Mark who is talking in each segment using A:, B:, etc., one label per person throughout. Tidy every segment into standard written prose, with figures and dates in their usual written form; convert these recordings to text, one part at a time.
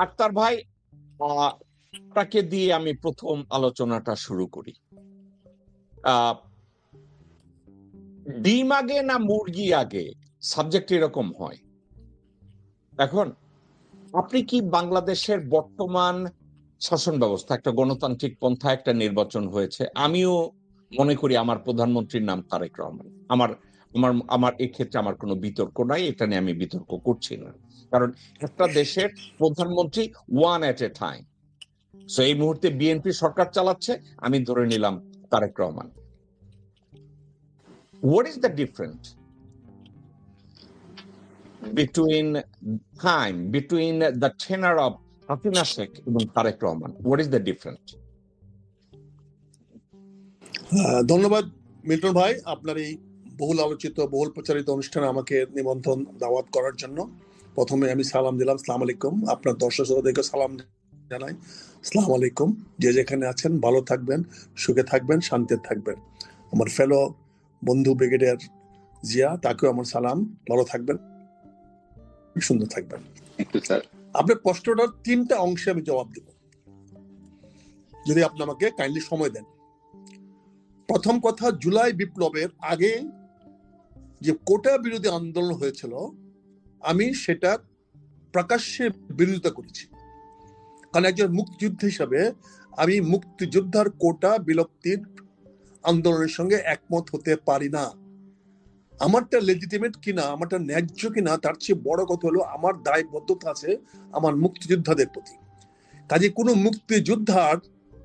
A: আক্তার ভাই, আপনাকে দিয়ে আমি প্রথম আলোচনাটা শুরু করি। ডিম আগে না মুরগি আগে, সাবজেক্ট এরকম হয়। এখন আপনি কি বাংলাদেশের বর্তমান শাসন ব্যবস্থা, একটা গণতান্ত্রিক পন্থা একটা নির্বাচন হয়েছে, আমিও মনে করি আমার প্রধানমন্ত্রীর নাম তারেক রহমান। আমার আমার আমার এক্ষেত্রে আমার কোনো বিতর্ক নাই, এটা নিয়ে আমি বিতর্ক করছি না, কারণ একটা দেশের প্রধানমন্ত্রী one at a time. So এই মুহূর্তে বিএনপি সরকার চালাচ্ছে, আমি ধরে নিলাম Tarique Rahman. What is the difference between the tenure of Hatina Sheikh এবং Tarique Rahman? What is the difference?
B: ধন্যবাদ মিল্টন ভাই, আপনার এই বহুল আলোচিত বহুল প্রচারিত অনুষ্ঠানে আমাকে নিমন্ত্রণ দাওয়াত করার জন্য। প্রথমে আমি সালাম দিলাম, আসসালামু আলাইকুম। আপনার দর্শক শ্রোতাদেরকে সালাম জানাই, আসসালামু আলাইকুম। যে যেখানে আছেন ভালো থাকবেন, সুখে থাকবেন, শান্তিতে থাকবেন। আমার ফেলো বন্ধু ব্রিগেডিয়ার জিয়া, তাকেও আমার সালাম, ভালো থাকবেন, সুন্দর থাকবেন। আপনার প্রশ্নটার 3টা অংশে আমি জবাব দেব, যদি আপনি আমাকে কাইন্ডলি সময় দেন। প্রথম কথা, জুলাই বিপ্লবের আগে যে কোটা বিরোধী আন্দোলন হয়েছিল, আমি সেটা প্রকাশ্যে বিরোধিতা করেছি। কারণ একজন মুক্তিযুদ্ধ হিসাবে আমি মুক্তিযোদ্ধার কোটা বিলুপ্তির আন্দোলনের সঙ্গে একমত হতে পারি না। আমারটা লেজিটিমেট কিনা, আমারটা ন্যায্য কিনা, তার চেয়ে বড় কথা হলো আমার দায়বদ্ধতা আছে আমার মুক্তিযোদ্ধাদের প্রতি। কাজে কোনো মুক্তিযোদ্ধার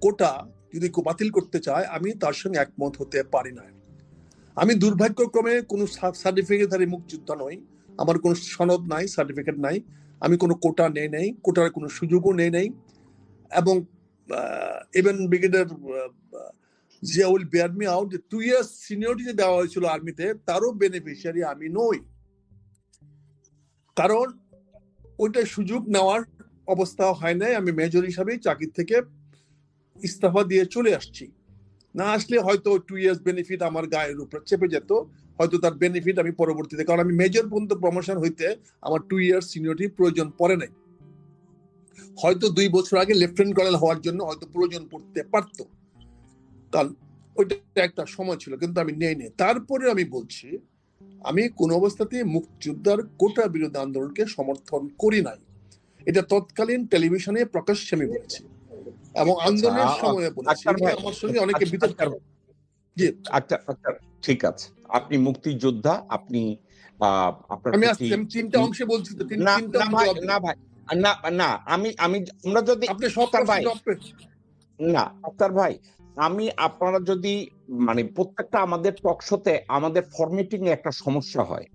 B: কোটা যদি বাতিল করতে চায়, আমি তার সঙ্গে একমত হতে পারি না। আমি দুর্ভাগ্যক্রমে কোনো সার্টিফিকেটধারী মুক্তিযোদ্ধা নই, আমার কোনো সনদ নাই, সার্টিফিকেট নাই, আমি কোনো কোটা নেই নাই, কোটার কোনো সুযোগও নেই নাই। এবং even brigadier Zia will bear me out, 2 years seniority দেওয়া হয়েছিল আর্মিতে, তারও বেনিফিশিয়ারি আমি নই। কারণ ওইটা সুযোগ নেওয়ার অবস্থা হয় নাই। আমি মেজর হিসাবেই চাকরি থেকে ইস্তফা দিয়ে চলে আসছি। না আসলে হয়তো 2 years বেনিফিট আমার গায়ের উপর চেপে যেত, হয়তো তার বেনিফিট আমি পরবর্তীতে, কারণ আমি মেজর পর্যন্ত প্রমোশন হইতে আমার 2 years সিনিয়রিটি প্রয়োজন পড়ে নাই। হয়তো 2 বছর আগে লেফটেন্যান্ট কর্নেল হওয়ার জন্য হয়তো প্রয়োজন পড়তে পারতো, কারণ ওইটা একটা সময় ছিল, কিন্তু আমি নেই নি। তারপরে আমি বলছি, আমি কোন অবস্থাতে মুক্তিযোদ্ধার কোটা বিরোধী আন্দোলনকে সমর্থন করি নাই। এটা তৎকালীন টেলিভিশনে প্রকাশ্যে আমি বলেছি এবং আন্দোলনের সময় বলেছি। আমার সঙ্গে অনেকে বিতর্ক। জি
A: আচ্ছা, ঠিক আছে, আপনি মুক্তিযোদ্ধা, আপনি
B: আমি 3টা অংশে বলছি তো, 3টা
A: না ভাই, না না, আমি আমরা যদি
B: আপনি সব
A: ভাই না, আক্তার ভাই, আপনারা যদি মানে প্রত্যেকটা আমাদের টক শোতে আমাদের ফরম্যাটিং এ একটা সমস্যা হয়,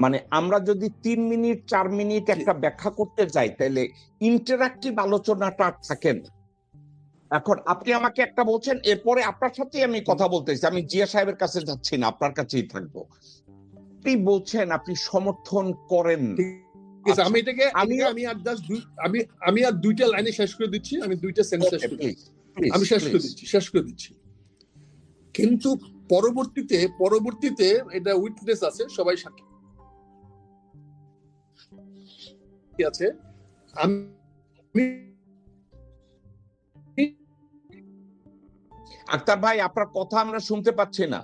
A: মানে আমরা যদি 3 মিনিট 4 মিনিট একটা ব্যাখ্যা করতে যাই, তাহলে ইন্টারঅ্যাক্টিভ আলোচনাটা থাকেন। এখন আপনি আমাকে একটা বলছেন, এরপরে আপনার সাথেই আমি কথা বলতেছি, আমি জিয়া সাহেবের কাছে যাচ্ছি না, আপনার কাছেই থাকবো। আপনি বলছেন আপনি সমর্থন করেন।
B: আমি এটাকে আমি আর 2টা লাইনে শেষ করে দিচ্ছি, আমি 2টা সেন্টেন্স আমি শেষ করে দিচ্ছি। কিন্তু পরবর্তীতে এটা উইটনেস আছে, সবাই সাক্ষী আছে। আমি
A: আক্তার ভাই, আপনার কথা আমরা শুনতে পাচ্ছি না।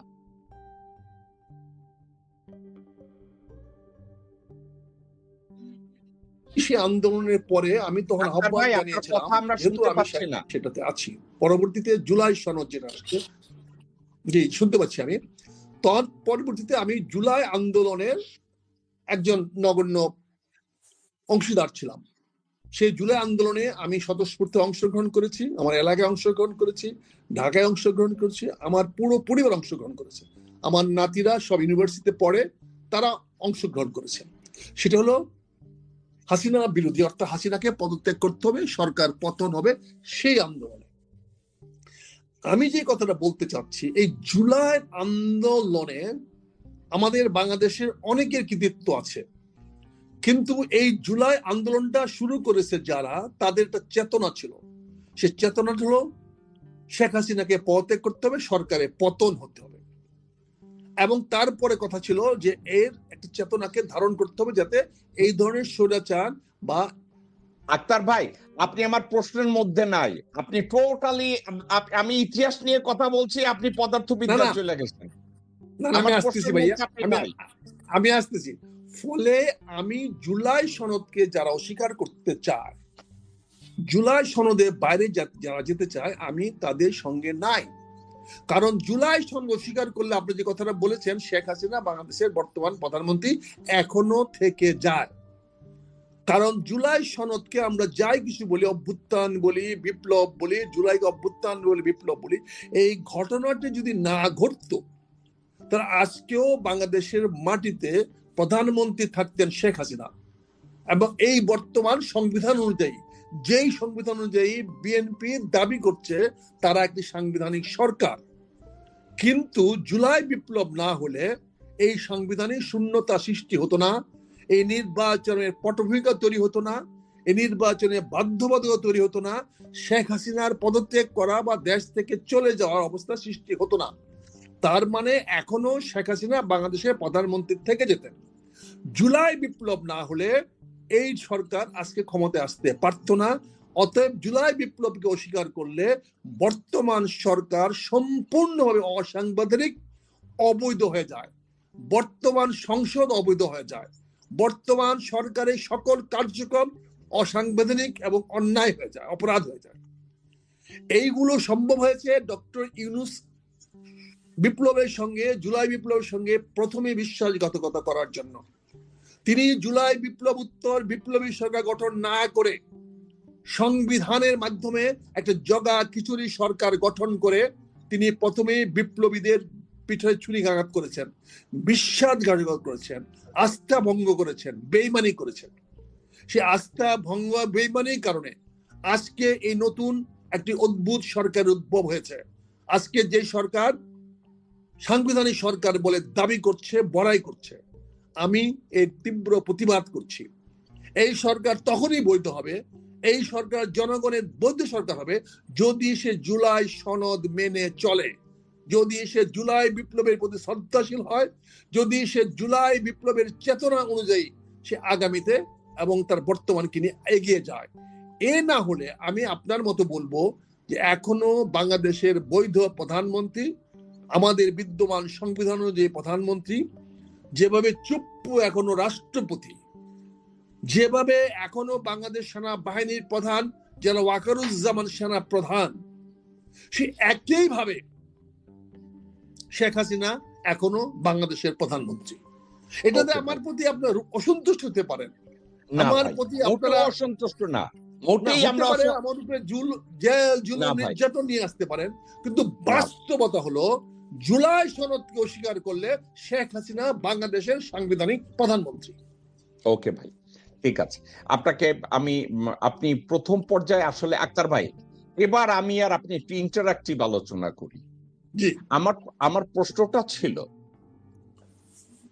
B: আন্দোলনের পরে আমি তখন আহ্বান জানিয়েছিলাম, যেহেতু আমি সেটাতে আছি। পরবর্তীতে জুলাই সনদ যেটা আসছে, জি শুনতে পাচ্ছি আমি, তখন পরবর্তীতে আমি জুলাই আন্দোলনের একজন নগণ্য অংশীদার ছিলাম। সেই জুলাই আন্দোলনে আমি স্বতঃস্ফূর্ত অংশগ্রহণ করেছি, আমার এলাকায় অংশগ্রহণ করেছি, ঢাকায় অংশগ্রহণ করেছি, আমার পুরো পরিবার অংশগ্রহণ করেছে, আমার নাতিরা সব ইউনিভার্সিটিতে পড়ে, তারা অংশগ্রহণ করেছে। সেটা হলো হাসিনা বিরোধী, অর্থাৎ হাসিনাকে পদত্যাগ করতে হবে, সরকার পতন হবে, সেই আন্দোলনে। আমি যে কথাটা বলতে চাচ্ছি, এই জুলাই আন্দোলনে আমাদের বাংলাদেশের অনেকের কৃতিত্ব আছে, কিন্তু এই জুলাই আন্দোলনটা শুরু করেছে যারা, তাদের একটা চেতনা ছিল। সে চেতনাটা হলো শেখ হাসিনাকে পদত্যাগ করতে হবে, সরকারের পতন হতে হবে। এবং তারপরে কথা ছিল যে এর একটা চেতনাকে ধারণ করতে হবে, যাতে এই ধরনের স্বৈরাচার বা
A: আক্তার ভাই, আপনি আমার প্রশ্নের মধ্যে নাই, আপনি টোটালি, আমি ইতিহাস নিয়ে কথা বলছি, আপনি
B: না
A: পদার্থবিদ্যা
B: না
A: চলে গেছেন।
B: না না, আমি
A: আমার
B: আসতেছি
A: প্রশ্নের
B: ভাইয়া,
A: মধ্যে আপনি
B: আমি
A: নাই।
B: আমি আসতেছি। ফলে আমি জুলাই সনদকে যারা অস্বীকার করতে চায়, জুলাই সনদে বাইরে যারা যেতে চায়, আমি তাদের সঙ্গে নাই। কারণ জুলাই সনদ অস্বীকার করলে আপনি যে কথাটা বলেছেন, শেখ হাসিনা বাংলাদেশের বর্তমান প্রধানমন্ত্রী এখনো থেকে যায়। কারণ জুলাই সনদকে আমরা যাই কিছু বলি, অভ্যুত্থান বলি, বিপ্লব বলি, জুলাই অভ্যুত্থান বলি, বিপ্লব বলি, এই ঘটনাটি যদি না ঘটতো, তাহলে আজকেও বাংলাদেশের মাটিতে প্রধানমন্ত্রী থাকতেন শেখ হাসিনা। এবং এই বর্তমান সংবিধান অনুযায়ী, যেই সংবিধান অনুযায়ী বিএনপি দাবি করছে তারা একটি সাংবিধানিক সরকার, কিন্তু জুলাই বিপ্লব না হলে এই সংবিধানে শূন্যতা সৃষ্টি হতো না, এই নির্বাচনের পটভূমিকা তৈরি হতো না, এই নির্বাচনে বাধ্যবাধকতা তৈরি হতো না, শেখ হাসিনার পদত্যাগ করা বা দেশ থেকে চলে যাওয়ার অবস্থা সৃষ্টি হতো না। তার মানে এখনো শেখ হাসিনা বাংলাদেশের প্রধানমন্ত্রী থেকে যেতেন। জুলাই বিপ্লব না হলে এই সরকার আজকে ক্ষমতায় আসতে পারত না। অতএব জুলাই বিপ্লবকে অস্বীকার করলে বর্তমান সরকার সম্পূর্ণভাবে অসাংবিধানিক, অবৈধ হয়ে যায়। বর্তমান সংসদ অবৈধ হয়ে যায়। বর্তমান সরকারের সকল কার্যক্রম অসাংবিধানিক এবং অন্যায় হয়ে যায়, অপরাধ হয়ে যায়। এইগুলো সম্ভব হয়েছে ডক্টর ইউনূস বিপ্লবের সঙ্গে, জুলাই বিপ্লবের সঙ্গে প্রথমে বিশ্বাসঘাতকতা করার জন্য। তিনি জুলাই বিপ্লব উত্তর বিপ্লবী সরকার গঠন না করে সংবিধানের মাধ্যমে একটা জগা খিচুড়ি সরকার গঠন করে তিনি প্রথমে বিপ্লবীদের পিঠে ছুরিকাঘাত করেছেন, বিশ্বাসঘাতকতা করেছেন, আস্থা ভঙ্গ করেছেন, বেইমানি করেছেন। সে আস্থা ভঙ্গ, বেইমানির কারণে আজকে এই নতুন একটি অদ্ভুত সরকার উদ্ভব হয়েছে। আজকে যে সরকার সাংবিধানিক সরকার বলে দাবি করছে, বড়াই করছে, আমি এর তীব্র প্রতিবাদ করছি। এই সরকার তখনই বৈধ হবে, এই সরকার জনগণের বৈধ সরকার হবে যদি সে জুলাই সনদ মেনে চলে, যদি সে জুলাই বিপ্লবের প্রতি শ্রদ্ধাশীল হয়, যদি সে জুলাই বিপ্লবের চেতনা অনুযায়ী সে আগামীতে এবং তার বর্তমানকে নিয়ে এগিয়ে যায়। এ না হলে আমি আপনার মতো বলবো যে এখনো বাংলাদেশের বৈধ প্রধানমন্ত্রী, আমাদের বিদ্যমান সংবিধান অনুযায়ী প্রধানমন্ত্রী, যেভাবে চুপ্পু এখনো রাষ্ট্রপতি, যেভাবে এখনো বাংলাদেশ সেনা বাহিনীর প্রধান যেন ওয়াকারুজ্জামান সেনা প্রধান, সে একই ভাবে শেখ হাসিনা এখনো বাংলাদেশের প্রধানমন্ত্রী। এটাতে আমার প্রতি আপনার অসন্তুষ্ট হতে পারেন, আমার প্রতি আপনারা
A: অসন্তুষ্ট না, মোটেই আমরা
B: আমার উপরে জেল জুলুম নির্যাতন নিয়ে আসতে পারেন, কিন্তু বাস্তবতা হলো জুলাই সনদকে অস্বীকার করলে শেখ হাসিনা বাংলাদেশের সাংবিধানিক প্রধানমন্ত্রী।
A: ওকে ভাই, ঠিক আছে। আপনাকে আপনি প্রথম পর্যায়ে আসলে আক্তার ভাই, এবার আমি আর আপনি একটু ইন্টারঅ্যাক্টিভ আলোচনা করি।
B: জি,
A: আমার প্রশ্নটা ছিল,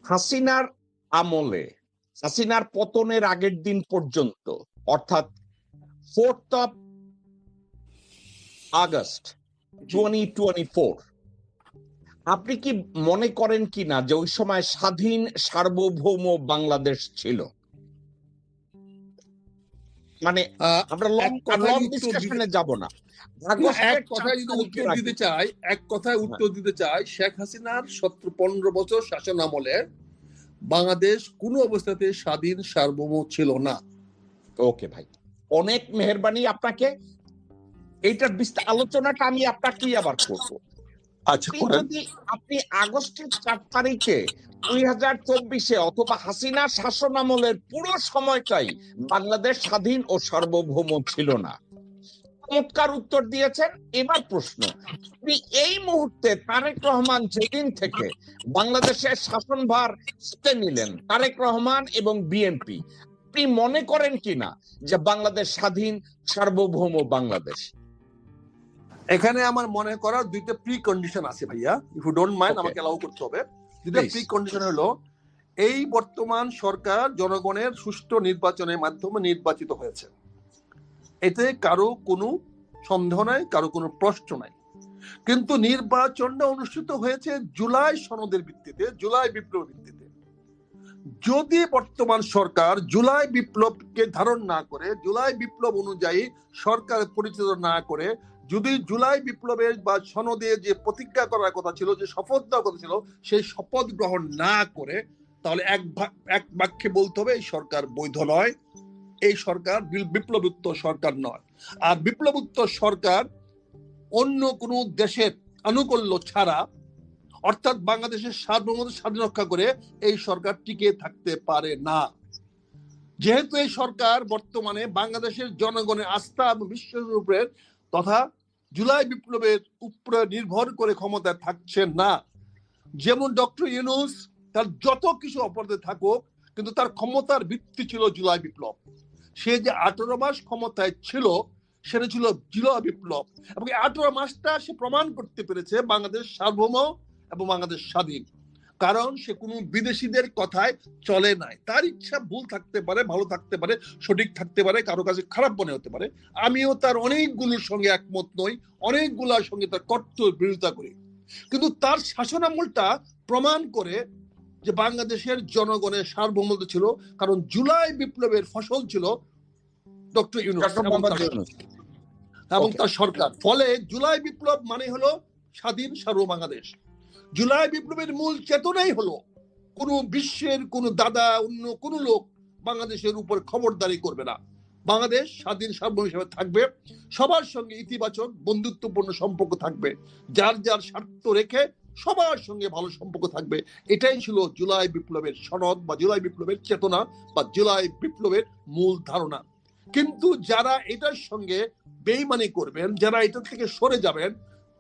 A: হাসিনার আমলে, হাসিনার পতনের আগের দিন পর্যন্ত, অর্থাৎ 4th of August 2024, আপনি কি মনে করেন কিনা যে ওই সময় স্বাধীন সার্বভৌম বাংলাদেশ ছিল? মানে আমরা লং ডিসকাশনে যাব না,
B: এক কথায় যদি উত্তর দিতে চাই, এক কথায় উত্তর দিতে চাই, শেখ হাসিনার 15 বছর শাসন আমলে বাংলাদেশ কোনো অবস্থাতে স্বাধীন সার্বভৌম ছিল না।
A: ওকে ভাই, অনেক মেহেরবানি আপনাকে। এইটার বিস্তার আলোচনাটা আমি আপনাকেই আবার করব।
B: আচ্ছা,
A: যদি আপনি আগস্টের 4 তারিখে 2024-এ অথবা হাসিনা শাসন আমলের পুরো সময়টাই বাংলাদেশ স্বাধীন ও সার্বভৌম ছিল না, চমৎকার উত্তর দিয়েছেন। এবার প্রশ্ন, আপনি এই মুহূর্তে তারেক রহমান যেদিন থেকে বাংলাদেশের শাসনভার হাতে নিলেন, তারেক রহমান এবং বিএনপি, আপনি মনে করেন কিনা যে বাংলাদেশ স্বাধীন সার্বভৌম বাংলাদেশ?
B: এখানে আমার মনে করার দুইটা প্রি কন্ডিশন আছে ভাইয়া, ইফ ইউ ডোন্ট মাইন্ড আমাকে এলাও করতে হবে। দুইটা প্রি কন্ডিশন হলো, এই বর্তমান সরকার জনগণের সুষ্ঠু নির্বাচনের মাধ্যমে নির্বাচিত হয়েছে, এতে কারো কোনো সন্দেহ নাই, কারো কোনো প্রশ্ন নাই। কিন্তু নির্বাচনটা অনুষ্ঠিত হয়েছে জুলাই সনদের ভিত্তিতে, জুলাই বিপ্লবের ভিত্তিতে। যদি বর্তমান সরকার জুলাই বিপ্লবকে ধারণ না করে, জুলাই বিপ্লব অনুযায়ী সরকার পরিচালনা না করে, যদি জুলাই বিপ্লবের বা সনদে যে প্রতিজ্ঞা করার কথা ছিল, যে শপথ দেওয়ার কথা ছিল, সেই শপথ গ্রহণ না করে, তাহলে এক বাক্যে বলতে হবে এই সরকার বৈধ নয়, এই সরকার বিপ্লবোত্তর সরকার নয়। আর বিপ্লবোত্তর সরকার অন্য কোনো দেশের আনুকূল্য ছাড়া, অর্থাৎ বাংলাদেশের সার্বভৌমত্ব স্বাধীন রক্ষা করে এই সরকার টিকে থাকতে পারে না। যেহেতু এই সরকার বর্তমানে বাংলাদেশের জনগণের আস্থা এবং বিশ্বাসের উপরে তথা জুলাই বিপ্লবের উপরে নির্ভর করে ক্ষমতায় থাকছে না। যেমন ডক্টর ইউনূস তার যত কিছু অপরাধে থাকুক, কিন্তু তার ক্ষমতার ভিত্তি ছিল জুলাই বিপ্লব। সে যে 18 মাস ক্ষমতায় ছিল, সেটা ছিল জুলাই বিপ্লব, এবং 18 মাসটা সে প্রমাণ করতে পেরেছে বাংলাদেশ সার্বভৌম এবং বাংলাদেশ স্বাধীন। কারণ সে কোনো বিদেশিদের কথায় চলে নাই। তার ইচ্ছা ভুল থাকতে পারে, ভালো থাকতে পারে, সঠিক থাকতে পারে, কারো কাছে খারাপ মনে হতে পারে। আমিও তার অনেকগুলোর সঙ্গে একমত নই, অনেকগুলোর সঙ্গে তার কট্টর বিরোধিতা করি, কিন্তু তার শাসনামলটা প্রমাণ করে যে বাংলাদেশের জনগণের সার্বভৌমত্ব ছিল। কারণ জুলাই বিপ্লবের ফসল ছিল ডক্টর ইউনূস এবং তার সরকার। ফলে জুলাই বিপ্লব মানে হলো স্বাধীন সার্বভৌম বাংলাদেশ। জুলাই বিপ্লবের মূল চেতনাই হলো কোন বিশ্বের কোন দাদা, অন্য কোন লোক বাংলাদেশের উপর খবরদারি করবে না। বাংলাদেশ স্বাধীন সার্বভৌম হিসেবে থাকবে, সবার সঙ্গে ইতিবাচক বন্ধুত্বপূর্ণ সম্পর্ক থাকবে, যার যার স্বার্থ রেখে সবার সঙ্গে ভালো সম্পর্ক থাকবে। এটাই ছিল জুলাই বিপ্লবের সনদ বা জুলাই বিপ্লবের চেতনা বা জুলাই বিপ্লবের মূল ধারণা। কিন্তু যারা এটার সঙ্গে বেইমানি করবেন, যারা এটা থেকে সরে যাবেন,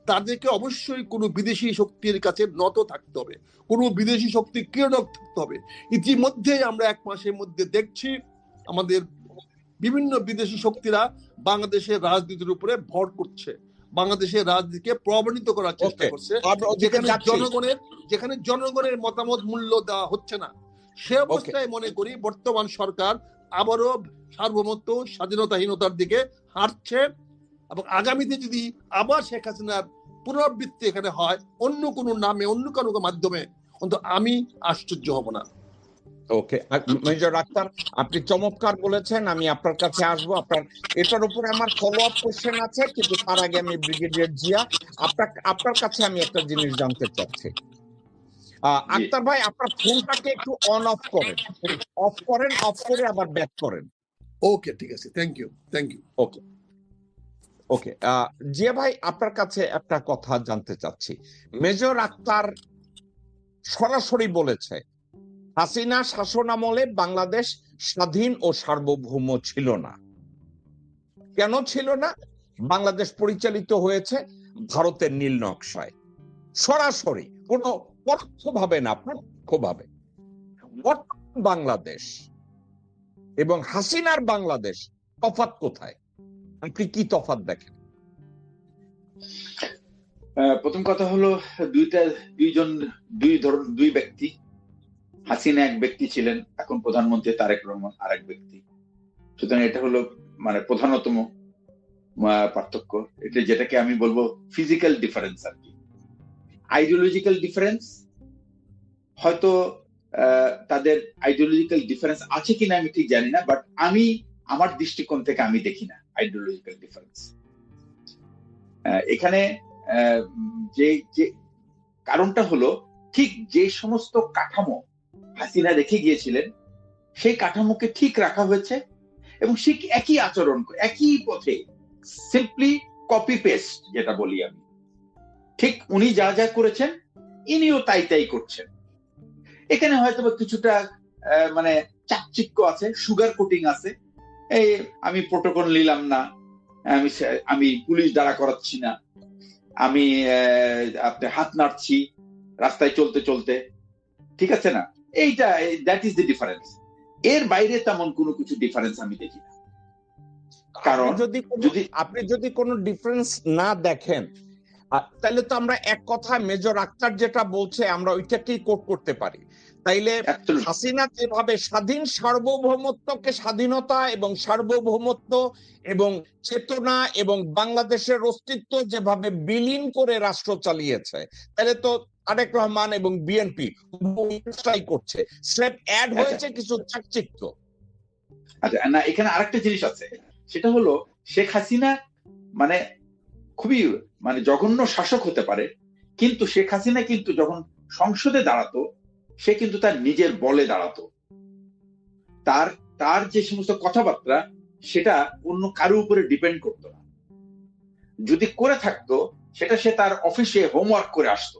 B: তাদেরকে অবশ্যই কোনো বিদেশি শক্তির কাছে নত থাকতে হবে, কোনো বিদেশি শক্তি ক্রীড়ক থাকতে হবে। ইতিমধ্যে আমরা 1 মাসের মধ্যে দেখছি আমাদের বিভিন্ন বিদেশি শক্তিরা বাংলাদেশের রাজনীতির উপরে ভর করছে, বাংলাদেশের রাজনীতিকে প্রভাবিত করার চেষ্টা করছে, যেখানে জনগণের মতামত মূল্য দেওয়া হচ্ছে না। সে অবস্থায় মনে করি বর্তমান সরকার আবারও সার্বভৌমত্ব স্বাধীনতাহীনতার দিকে হাঁটছে, এবং আগামীতে যদি আবার শেখ হাসিনার পুনরাবৃত্তি এখানে হয় অন্য কোনো নামে, অন্য কারো মাধ্যমে, অন্তত আমি আশ্চর্য হব না।
A: ওকে, মেজর আক্তার, আপনি চমৎকার বলেছেন। আমি আপনার কাছে আসবো, আপনার এটার উপরে আমার ফলো আপ কোশ্চেন আছে, কিন্তু তার আগে আমি ব্রিগেডিয়ার জিয়া আপনার কাছে আমি একটা জিনিস জানতে চাচ্ছি। আক্তার ভাই, আপনার ফোনটাকে একটু অন অফ করেন, অফ করে আবার ব্যাক করেন।
B: ওকে, ঠিক আছে, থ্যাংক ইউ।
A: ওকে ওকে, জিয়া ভাই, আপনার কাছে একটা কথা জানতে চাচ্ছি। মেজর আক্তার সরাসরি বলেছে হাসিনা শাসন আমলে বাংলাদেশ স্বাধীন ও সার্বভৌম ছিল না। কেন ছিল না? বাংলাদেশ পরিচালিত হয়েছে ভারতের নীল নকশায়। সরাসরি, কোনো পরোক্ষভাবে না, প্রত্যক্ষভাবে। বর্তমান বাংলাদেশ এবং হাসিনার বাংলাদেশ তফাৎ কোথায়? আপনি কি তফাৎ দেখেন?
C: প্রথম কথা হলো, দুই ব্যক্তি। হাসিনা এক ব্যক্তি ছিলেন, এখন প্রধানমন্ত্রী তারেক রহমান আরেক ব্যক্তি। সুতরাং এটা হলো মানে প্রধানতম পার্থক্য। এটা যেটাকে আমি বলবো ফিজিক্যাল ডিফারেন্স আর কি। আইডিওলজিক্যাল ডিফারেন্স হয়তো তাদের আইডিওলজিক্যাল ডিফারেন্স আছে কিনা আমি ঠিক জানি না, বাট আমি আমার দৃষ্টিকোণ থেকে আমি দেখি না আইডিওলজিক্যাল ডিফারেন্স এখানে। যে কারণটা হলো, ঠিক যে সমস্ত কাঠামো হাসিনা রেখে গিয়েছিলেন সেই কাঠামোকে ঠিক রাখা হয়েছে, এবং ঠিক একই আচরণ, একই পথে, সিম্পলি কপি পেস্ট যেটা বলি আমি, ঠিক উনি যা যা করেছেন ইনিও তাই করছেন। এখানে হয়তো কিছুটা মানে চাকচিক্য আছে, সুগার কোটিং আছে। এই আমি প্রোটোকল নিলাম না, আমি পুলিশ দাঁড়া করাচ্ছি না, আমি আপনার হাত নাড়ছি রাস্তায় চলতে চলতে, ঠিক আছে না? এইটা, দ্যাট ইজ দ্য ডিফারেন্স। এর বাইরে তেমন কোনো কিছু ডিফারেন্স আমি দেখি না। কারণ
A: আপনি যদি কোনো ডিফারেন্স না দেখেন, তাহলে তো আমরা এক কথা মেজর আক্তার যেটা বলছে আমরা ওইটাকেই কোট করতে পারি। তাইলে হাসিনা যেভাবে স্বাধীন সার্বভৌমত্বকে, স্বাধীনতা এবং সার্বভৌমত্ব এবং চেতনা এবং বাংলাদেশের অস্তিত্ব যেভাবে বিলীন করে রাষ্ট্র চালিয়েছে, তাহলে তো তারেক রহমান এবং বিএনপি করছে, স্রেফ অ্যাড হয়েছে কিছু চাকচিক্য।
C: আচ্ছা, না এখানে আরেকটা জিনিস আছে, সেটা হলো শেখ হাসিনা মানে খুবই মানে জঘন্য শাসক হতে পারে, কিন্তু শেখ হাসিনা কিন্তু যখন সংসদে দাঁড়াতো সে কিন্তু তার নিজের বলে দাঁড়াতো। তার তার যে সমস্ত কথাবার্তা সেটা অন্য কারো উপরে ডিপেন্ড করতো না। যদি করে থাকতো সেটা সে তার অফিসে হোমওয়ার্ক করে আসতো,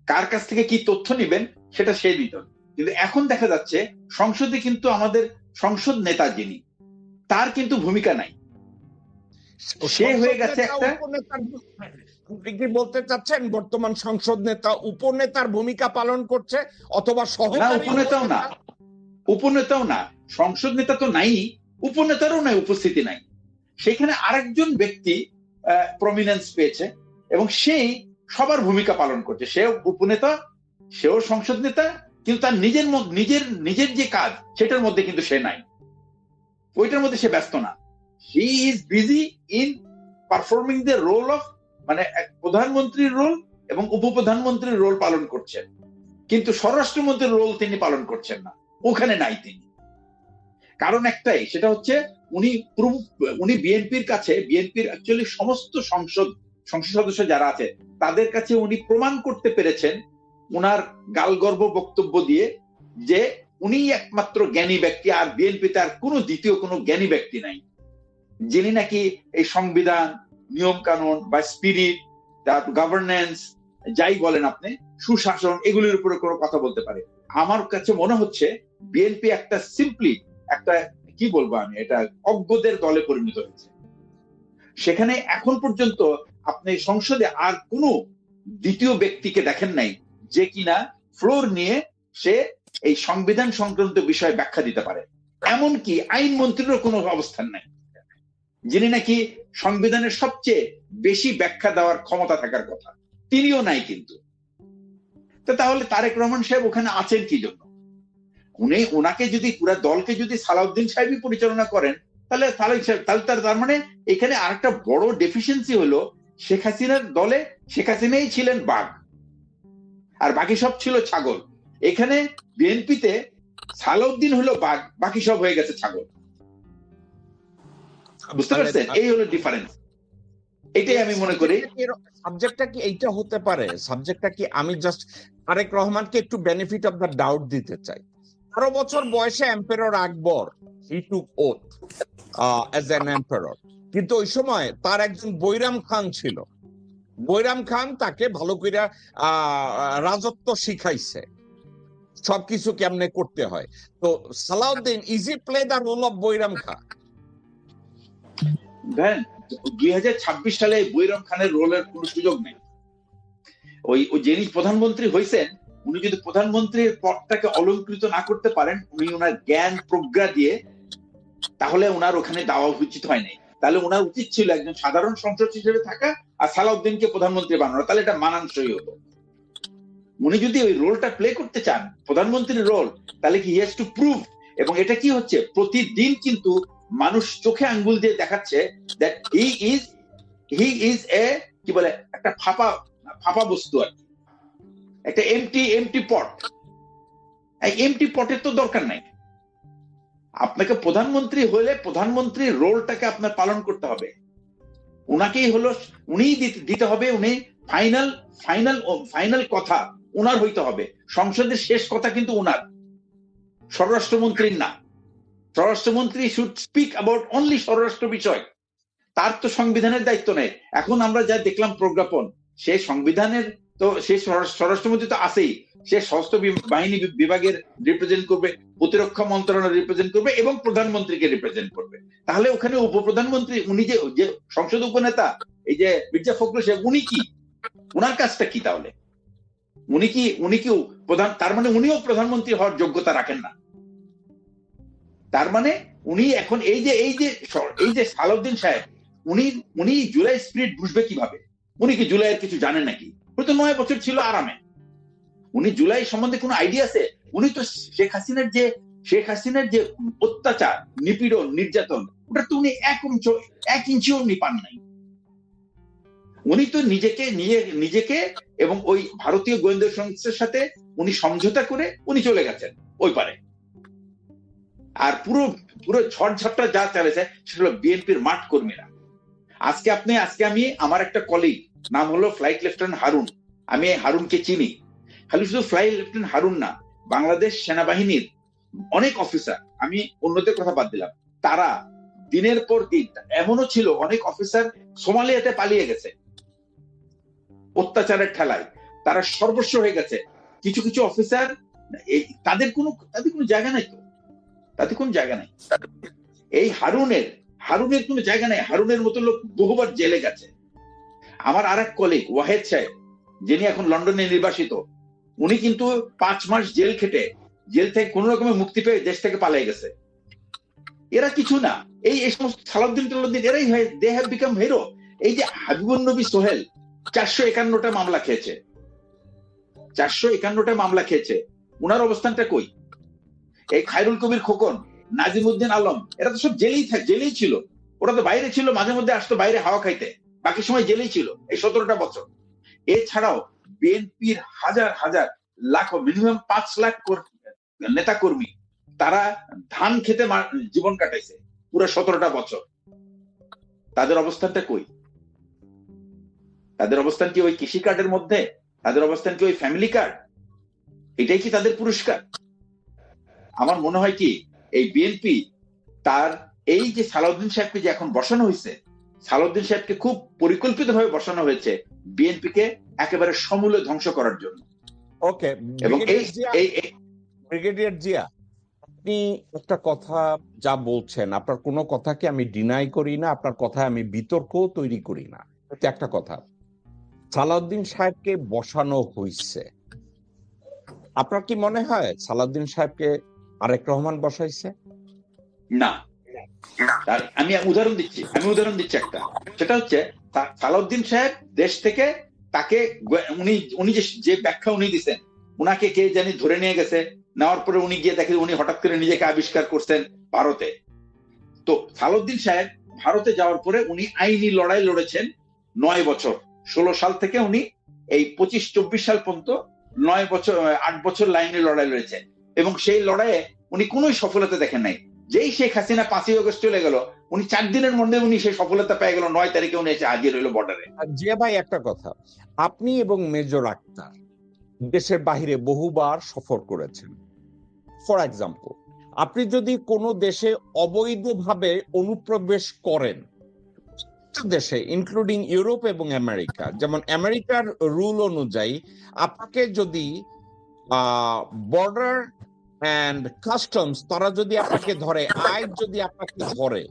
C: কার কাছ থেকে কি তথ্য নিবেন সেটা সে দিত। কিন্তু এখন দেখা যাচ্ছে সংসদে কিন্তু আমাদের সংসদ নেতা যিনি, তার কিন্তু ভূমিকা নাই, সে হয়ে গেছে একটা।
A: আপনি কি বলতে চাচ্ছেন বর্তমান সংসদ নেতা উপনেতার ভূমিকা পালন করছে, অথবা
C: না,
A: সহকারী
C: উপনেতাও না, উপনেতাও না, সংসদ নেতা তো নাই, উপনেতারও নাই, উপস্থিতি নাই। সেখানে আরেকজন ব্যক্তি প্রমিনেন্স পেয়েছে এবং সেই সবার ভূমিকা পালন করছে। সেও উপনেতা, সেও সংসদ নেতা, কিন্তু তার নিজের যে কাজ সেটার মধ্যে কিন্তু সে নাই, ওইটার মধ্যে সে ব্যস্ত না। He is busy in performing the role of, মানে প্রধানমন্ত্রীর রোল এবং উপপ্রধানমন্ত্রীর রোল পালন করছেন, কিন্তু স্বরাষ্ট্রমন্ত্রীর রোল তিনি পালন করছেন না, ওখানে নাই তিনি। কারণ একটাই, সেটা হচ্ছে উনি বিএনপির কাছে, বিএনপির অ্যাকচুয়ালি সমস্ত সংসদ সদস্য যারা আছে তাদের কাছে উনি প্রমাণ করতে পেরেছেন উনার গালগর্ব বক্তব্য দিয়ে যে উনি একমাত্র জ্ঞানী ব্যক্তি, আর বিএনপিতে আর কোনো দ্বিতীয় কোনো জ্ঞানী ব্যক্তি নাই, যিনি নাকি এই সংবিধান, নিয়ম কানুন বা স্পিরিট, গভর্নেন্স, যাই বলেন আপনি, সুশাসন, এগুলির উপরে কোনো কথা বলতে পারে। আমার কাছে মনে হচ্ছে বিএনপি একটা সিম্পলি একটা, কি বলবো আমি, এটা অজ্ঞদের দলে পরিণত হয়েছে। সেখানে এখন পর্যন্ত আপনি সংসদে আর কোনো দ্বিতীয় ব্যক্তিকে দেখেন নাই যে কিনা ফ্লোর নিয়ে সে এই সংবিধান সংক্রান্ত বিষয়ে ব্যাখ্যা দিতে পারে। এমনকি আইন মন্ত্রীরও কোনো অবস্থান নাই, যিনি নাকি সংবিধানের সবচেয়ে বেশি ব্যাখ্যা দেওয়ার ক্ষমতা থাকার কথা, তিনিও নাই কিন্তু। তো তাহলে তারেক রহমান সাহেব ওখানে আছেন কি জন্য? ওনাকে যদি পুরো দলকে যদি সালাউদ্দিন সাহেবই পরিচালনা করেন, তাহলে তার মানে এখানে আরেকটা বড় ডেফিসিয়েন্সি হলো, শেখ হাসিনার দলে শেখ হাসিনাই ছিলেন বাঘ আর বাকি সব ছিল ছাগল। এখানে বিএনপিতে সালাউদ্দিন হলো বাঘ, বাকি সব হয়ে গেছে ছাগল। বুঝতে পারছেন? এই হলো ডিফারেন্স। এটাই আমি মনে করি।
A: সাবজেক্টটা কি এইটা হতে পারে? সাবজেক্টটা কি, আমি জাস্ট তারেক রহমানকে একটু বেনিফিট অফ দ্য ডাউট দিতে চাই। 12 বছর বয়সে empire Akbar he took oath as an empire, কিন্তু ওই সময় তার একজন বৈরাম খান ছিল। বৈরাম খান তাকে ভালো করে রাজত্ব শিখাইছে, সবকিছু কেমনে করতে হয়। তো Salauddin is play the role of Bairam Khan.
C: 2026 সালে বৈরাম খানের রোলের কোনো সুযোগ নেই। ওই যিনি প্রধানমন্ত্রী হয়েছেন, উনি যদি প্রধানমন্ত্রীর পদটাকে অলংকৃত না করতে পারেন, উনি ওনার জ্ঞান প্রজ্ঞা দিয়ে, তাহলে ওনার ওখানে দেওয়া উচিত হয় নাই। তাহলে ওনার উচিত ছিল একজন সাধারণ সংসদ হিসেবে থাকা আর সালাউদ্দিনকে প্রধানমন্ত্রী বানানো, তাহলে এটা মানানসই হতো। উনি যদি ওই রোলটা প্লে করতে চান, প্রধানমন্ত্রীর রোল, তাহলে কি হি হ্যাজ টু প্রুভ। এবং এটা কি হচ্ছে, প্রতিদিন কিন্তু মানুষ চোখে আঙ্গুল দিয়ে দেখাচ্ছে দ্যাট হি ইজ এ, কি বলে, একটা ফাঁপা বস্তু আর কি, একটা এমটি পট। এই এমটি পটের তো দরকার নাই। আপনাকে প্রধানমন্ত্রী হলে প্রধানমন্ত্রীর রোলটাকে আপনার পালন করতে হবে, উনাকেই হলো, উনিই দিতে হবে। উনি ফাইনাল কথা উনার হইতে হবে। সংসদের শেষ কথা কিন্তু উনার, স্বরাষ্ট্রমন্ত্রীর না। স্বরাষ্ট্রমন্ত্রী শুড স্পিক অ্যাবাউট অনলি স্বরাষ্ট্র বিষয়, তার তো সংবিধানের দায়িত্ব নেই। এখন আমরা যা দেখলাম প্রজ্ঞাপন, সে সংবিধানের তো সে স্বরাষ্ট্রমন্ত্রী তো আছেই, সে সশস্ত্র বাহিনী বিভাগের রিপ্রেজেন্ট করবে, প্রতিরক্ষা মন্ত্রণালয় রিপ্রেজেন্ট করবে এবং প্রধানমন্ত্রীকে রিপ্রেজেন্ট করবে। তাহলে ওখানে উপপ্রধানমন্ত্রী, উনি যে সংসদ উপনেতা, এই যে মির্জা ফখরুল সাহেব, উনি কি, উনার কাজটা কি? তাহলে উনি কি প্রধান, তার মানে উনিও প্রধানমন্ত্রী হওয়ার যোগ্যতা রাখেন না। তার মানে উনি এখন এই যে সালাউদ্দিন সাহেব, উনি জুলাই স্পিরিট বুঝবে কিভাবে? উনি কি জুলাইয়ের কিছু জানেন নাকি? উনি তো 9 বছর ছিল আরামে, উনি জুলাই সম্বন্ধে কোনো আইডিয়া আছে? উনি তো শেখ হাসিনার যে অত্যাচার, নিপীড়ন, নির্যাতন, ওটা তো উনি 1 ইঞ্চিও উনি পান নাই। উনি তো নিজেকে এবং ওই ভারতীয় গোয়েন্দা সংস্থার সাথে উনি সমঝোতা করে উনি চলে গেছেন ওই পারে। আর পুরো পুরো ঝড়ঝাপটা যা চালিয়েছে সেটা হলো বিএনপির মাঠ কর্মীরা। আজকে আমি আমার একটা কলিগ, নাম হলো ফ্লাইট লেফটেন্যান্ট হারুন, আমি হারুনকে চিনি। খালি শুধু ফ্লাইট লেফটেন্যান্ট হারুন না, বাংলাদেশ সেনাবাহিনীর অনেক অফিসার, আমি অন্যদের কথা বাদ দিলাম, তারা দিনের পর দিন, এমনও ছিল অনেক অফিসার সোমালিয়াতে পালিয়ে গেছে অত্যাচারের ঠেলায়, তারা সর্বস্ব হয়ে গেছে। কিছু কিছু অফিসার তাদের কোনো জায়গা নাই, তো তাদের কোনো জায়গা নাই। এই হারুনের কোনো জায়গা নাই। হারুনের মতো লোক বহুবার জেলে গেছে। আমার আর এক কলিগ ওয়াহেদ সাহেব, যিনি এখন লন্ডনে নির্বাসিত, উনি কিন্তু 5 মাস জেল খেটে জেল থেকে কোন রকমে মুক্তি পেয়ে দেশ থেকে পালিয়ে গেছে। এরা কিছু না, এই সমস্ত সালাউদ্দিন এরাই দে হ্যাভ বিকাম হিরো। এই যে হাবিবুন নবী সোহেল 451টা মামলা খেয়েছে, 451টা মামলা খেয়েছে, উনার অবস্থানটা কই? এই খায়রুল কবির খোকন, নাজিমউদ্দিন আলম, এরা তো সব জেলেই ছিল। ওরা তো বাইরে ছিল, মাঝে মধ্যে আসতো বাইরে হাওয়া খাইতে, বাকি সময় জেলেই ছিল এই 17টা বছর। এছাড়াও বিএনপির হাজার হাজার লাখ, মিনিমাম 5 লাখ নেতা কর্মী, তারা ধান খেতে জীবন কাটাইছে পুরো 17টা বছর। তাদের অবস্থানটা কই? তাদের অবস্থান কি ওই কৃষি কার্ডের মধ্যে? তাদের অবস্থান কি ওই ফ্যামিলি কার্ড? এটাই কি তাদের পুরস্কার? আমার মনে হয় কি, এই বিএনপি তার এই যে সালাউদ্দিন সাহেবকে যে এখন বসানো হয়েছে, সালাউদ্দিন সাহেবকে খুব পরিকল্পিতভাবে বসানো হয়েছে বিএনপিকে একেবারে সমূলে ধ্বংস করার জন্য।
A: ওকে,
C: এবং
A: ব্রিগেডিয়ার জিয়া, আপনি একটা কথা যা বলছেন, আপনার কোনো কথাকে আমি ডিনাই করি না, আপনার কথায় আমি বিতর্কও তৈরি করি না। এটা একটা কথা, সালাউদ্দিন সাহেবকে বসানো হয়েছে। আপনার কি মনে হয় সালাউদ্দিন সাহেবকে আরেক রহমান বসাইছে?
C: না, আমি উদাহরণ দিচ্ছি একটা। সেটা হচ্ছে সালাউদ্দিন সাহেব দেশ থেকে তাকে উনি যে ব্যাখ্যা উনি দিচ্ছেন, উনাকে কে জানি ধরে নিয়ে গেছে, নেওয়ার পরে উনি গিয়ে দেখে উনি হঠাৎ করে নিজেকে আবিষ্কার করছেন ভারতে। তো সালাউদ্দিন সাহেব ভারতে যাওয়ার পরে উনি আইনি লড়াই লড়েছেন 9 বছর, 16 সাল থেকে উনি এই 25-24 সাল পর্যন্ত 8 বছর লাইনে লড়াই লড়েছেন। এবং সেই লড়াইয়ে উনি কোনো সফলতা দেখেন নাই। যেই শেখ হাসিনা 5ই আগস্ট চলে গেল, উনি 4 দিনের মধ্যে উনি সেই সফলতা পেয়ে গেল। 9 তারিখে উনি এসে হাজির হইল বর্ডারে।
A: জিয়া ভাই, একটা কথা, আপনি এবং মেজর আক্তার দেশের বাহিরে বহুবার সফর করেছেন। ফর এক্সাম্পল, আপনি যদি কোনো দেশে অবৈধভাবে অনুপ্রবেশ করেন, দেশে ইনক্লুডিং ইউরোপ এবং আমেরিকা, যেমন আমেরিকার রুল অনুযায়ী আপনাকে যদি বর্ডার এন্ড কাস্টমস তারা যদি আপনাকে ধরে, আইন যদি আপনাকে ধরে,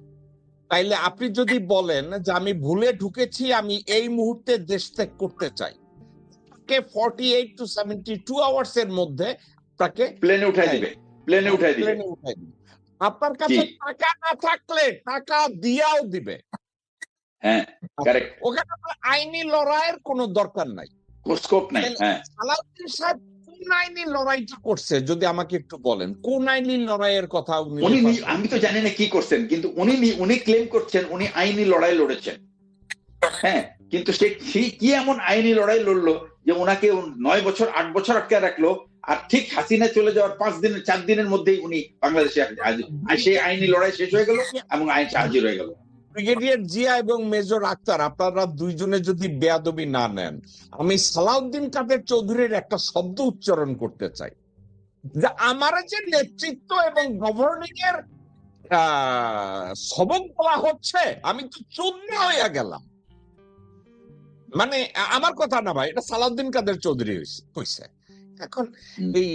A: তাইলে আপনি যদি বলেন যে আমি ভুলে ঢুকেছি, আমি এই মুহূর্তে দেশ ত্যাগ করতে চাই, 48 to 72 আওয়ার্স এর মধ্যে তাকে
C: প্লেনে উঠাই দিবে।
A: আপনার কাছে টাকা না থাকলে টাকা দিয়াও দিবে।
C: হ্যাঁ, কারেক্ট।
A: ওখানে আইনি লড়াইয়ের কোনো দরকার নাই,
C: স্কোপ নাই। হ্যাঁ,
A: সালাউদ্দিন সাহেব কোন আইনি লড়াইটা করছে যদি আমাকে একটু বলেন, কোন আইনি লড়াইয়ের কথা
C: উনি? আমি তো জানি না কি করছেন, কিন্তু উনি ক্লেম করছেন উনি আইনি লড়াই লড়েছেন। হ্যাঁ, কিন্তু সে কি এমন আইনি লড়াই লড়লো যে ওনাকে 9 বছর 8 বছর আটকে রাখলো, আর ঠিক হাসিনা চলে যাওয়ার 4 দিনের মধ্যেই উনি বাংলাদেশে সেই আইনি লড়াই শেষ হয়ে গেল এবং আইন হাজির হয়ে গেল।
A: ব্রিগেডিয়ার জিয়া এবং মেজর আক্তার, আপনারা দুইজনে যদি বেয়াদবি না নেন, আমি সালাউদ্দিন কাদের চৌধুরীর একটা শব্দ উচ্চারণ করতে চাই, যে আমার যে নেতৃত্ব এবং গভর্নিং এর সবক বলা হচ্ছে, আমি তো চূর্ণ হইয়া গেলাম। মানে আমার কথা না ভাই, এটা সালাউদ্দিন কাদের চৌধুরী হইছে। এখন এই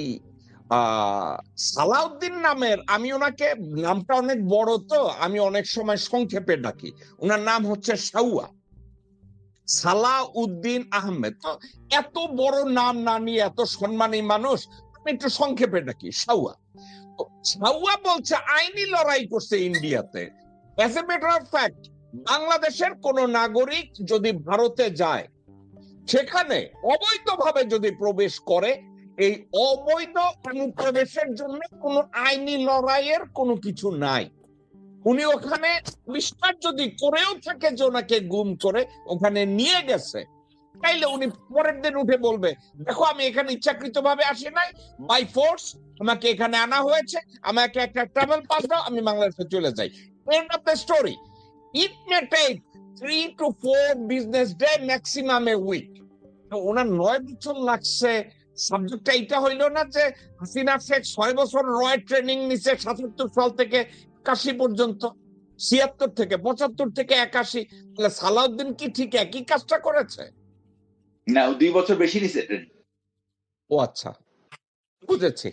A: সালাউদ্দিন নামের, আমি ওনাকে, নামটা অনেক বড় তো আমি অনেক সময় সংক্ষেপে ডাকি, ওনার নাম হচ্ছে সাউয়া, সালাউদ্দিন আহমেদ। তো এত বড় নাম না নিয়ে, এত সম্মানী মানুষ, আমি একটু সংক্ষেপে ডাকি সাউয়া। সাউয়া বলছে আইনি লড়াই করছে ইন্ডিয়াতে। As a matter of fact, বাংলাদেশের কোন নাগরিক যদি ভারতে যায়, সেখানে অবৈধভাবে যদি প্রবেশ করে, এই অবৈধ অনুপ্রবেশের জন্য কোনো আইনি লড়াইয়ের কোনো কিছু নাই। উনি ওখানে আবিষ্কার যদি করেও থাকে যে ওনাকে গুম করে ওখানে নিয়ে গেছে, তাইলে উনি পরের দিন উঠে বলবে, দেখো আমি এখানে ইচ্ছাকৃত ভাবে আসি নাই, বাই ফোর্স আমাকে এখানে আনা হয়েছে, আমাকে একটা ট্রাভেল পাস দাও, আমি বাংলাদেশে চলে যাই। End of the story. It may take 3 to 4 business day, maximum a week. ওনার 9 বছর লাগছে। সাবজেক্টটা এটা হইলো না যে হাসিনা শেখ 6 বছর রয় ট্রেনিং নিছে 77 সাল থেকে 81 পর্যন্ত, 76 থেকে 75 থেকে 81। তাহলে সালাউদ্দিন কি ঠিক একই কাজটা করেছে?
C: না, 2 বছর বেশি নিছে ট্রেনিং।
A: ও আচ্ছা, বুঝেছি।